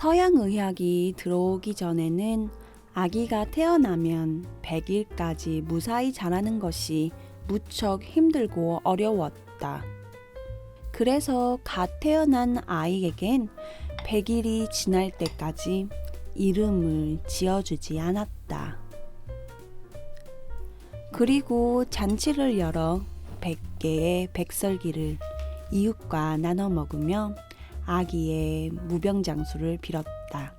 서양의학이 들어오기 전에는 아기가 태어나면 100일까지 무사히 자라는 것이 무척 힘들고 어려웠다. 그래서 갓 태어난 아이에겐 100일이 지날 때까지 이름을 지어주지 않았다. 그리고 잔치를 열어 100개의 백설기를 이웃과 나눠 먹으며 아기의 무병장수를 빌었다.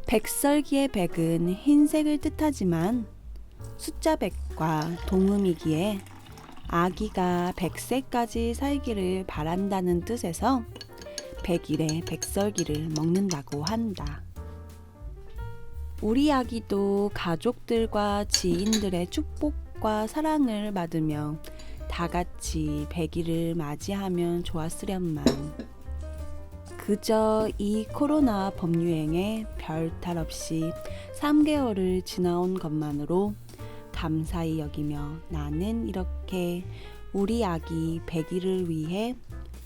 백설기의 백은 흰색을 뜻하지만 숫자 100과 동음이기에 아기가 100세까지 살기를 바란다는 뜻에서 100일에 백설기를 먹는다고 한다. 우리 아기도 가족들과 지인들의 축복과 사랑을 받으며 다 같이 100일을 맞이하면 좋았으련만 그저 이 코로나 범유행에 별 탈 없이 3개월을 지나온 것만으로 감사히 여기며 나는 이렇게 우리 아기 100일을 위해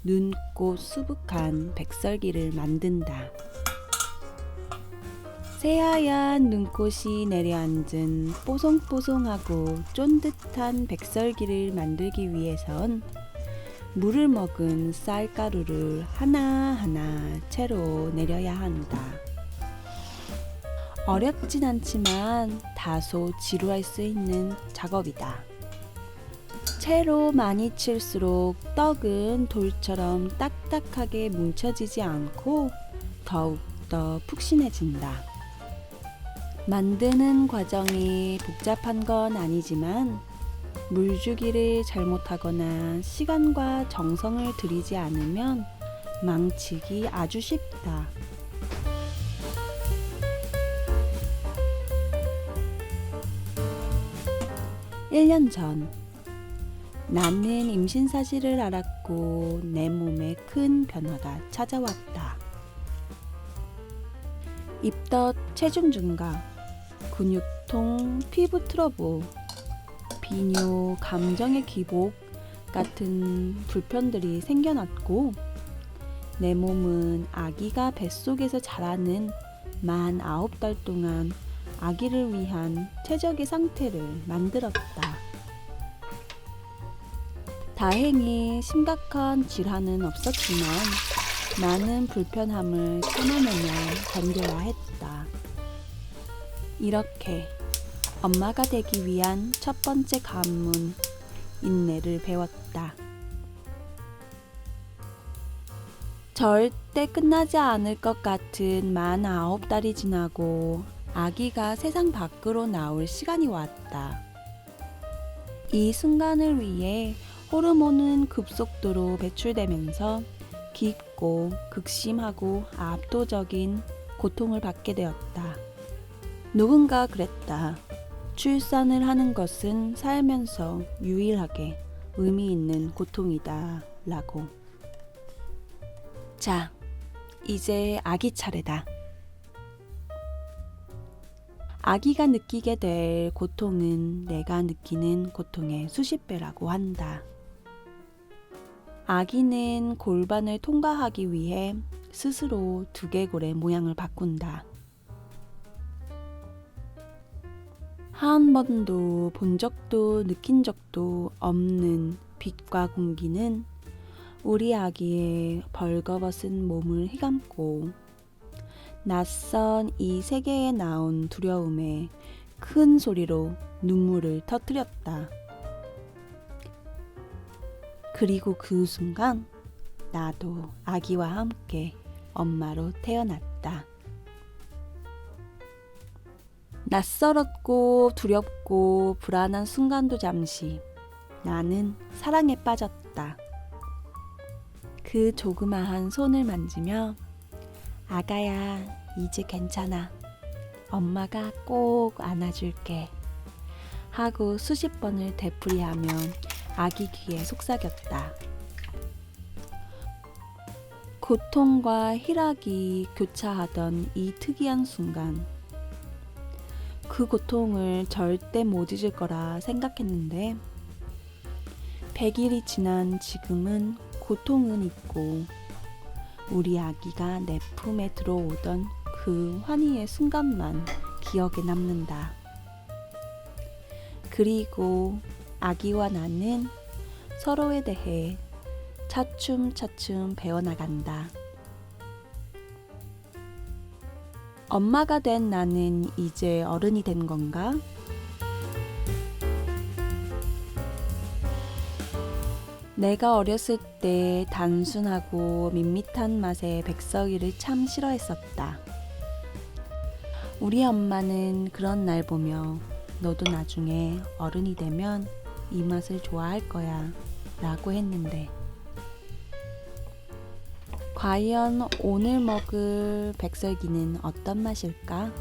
눈꽃 수북한 백설기를 만든다. 새하얀 눈꽃이 내려앉은 뽀송뽀송하고 쫀득한 백설기를 만들기 위해선 물을 먹은 쌀가루를 하나하나 채로 내려야 한다. 어렵진 않지만 다소 지루할 수 있는 작업이다. 채로 많이 칠수록 떡은 돌처럼 딱딱하게 뭉쳐지지 않고 더욱더 푹신해진다. 만드는 과정이 복잡한 건 아니지만 물주기를 잘못하거나 시간과 정성을 들이지 않으면 망치기 아주 쉽다. (1년) 전 나는 임신 사실을 알았고 내 몸에 큰 변화가 찾아왔다. 입덧, 체중 증가, 근육통, 피부 트러블, 비뇨, 감정의 기복 같은 불편들이 생겨났고 내 몸은 아기가 뱃속에서 자라는 만 9달 동안 아기를 위한 최적의 상태를 만들었다. 다행히 심각한 질환은 없었지만 많은 불편함을 참아내며 견뎌야 했다. 이렇게 엄마가 되기 위한 첫 번째 관문, 인내를 배웠다. 절대 끝나지 않을 것 같은 만 9달이 지나고 아기가 세상 밖으로 나올 시간이 왔다. 이 순간을 위해 호르몬은 급속도로 배출되면서 깊고 극심하고 압도적인 고통을 받게 되었다. 누군가 그랬다. 출산을 하는 것은 살면서 유일하게 의미 있는 고통이다 라고. 자, 이제 아기 차례다. 아기가 느끼게 될 고통은 내가 느끼는 고통의 수십 배라고 한다. 아기는 골반을 통과하기 위해 스스로 두개골의 모양을 바꾼다. 한 번도 본 적도 느낀 적도 없는 빛과 공기는 우리 아기의 벌거벗은 몸을 휘감고 낯선 이 세계에 나온 두려움에 큰 소리로 눈물을 터뜨렸다. 그리고 그 순간 나도 아기와 함께 엄마로 태어났다. 낯설었고 두렵고 불안한 순간도 잠시 나는 사랑에 빠졌다. 그 조그마한 손을 만지며 아가야, 이제 괜찮아. 엄마가 꼭 안아줄게. 하고 수십 번을 되풀이하며 아기 귀에 속삭였다. 고통과 희락이 교차하던 이 특이한 순간, 그 고통을 절대 못 잊을 거라 생각했는데 100일이 지난 지금은 고통은 있고 우리 아기가 내 품에 들어오던 그 환희의 순간만 기억에 남는다. 그리고 아기와 나는 서로에 대해 차츰차츰 배워나간다. 엄마가 된 나는 이제 어른이 된 건가? 내가 어렸을 때 단순하고 밋밋한 맛의 백설기를 참 싫어했었다. 우리 엄마는 그런 날 보며 너도 나중에 어른이 되면 이 맛을 좋아할 거야 라고 했는데 과연 오늘 먹을 백설기는 어떤 맛일까?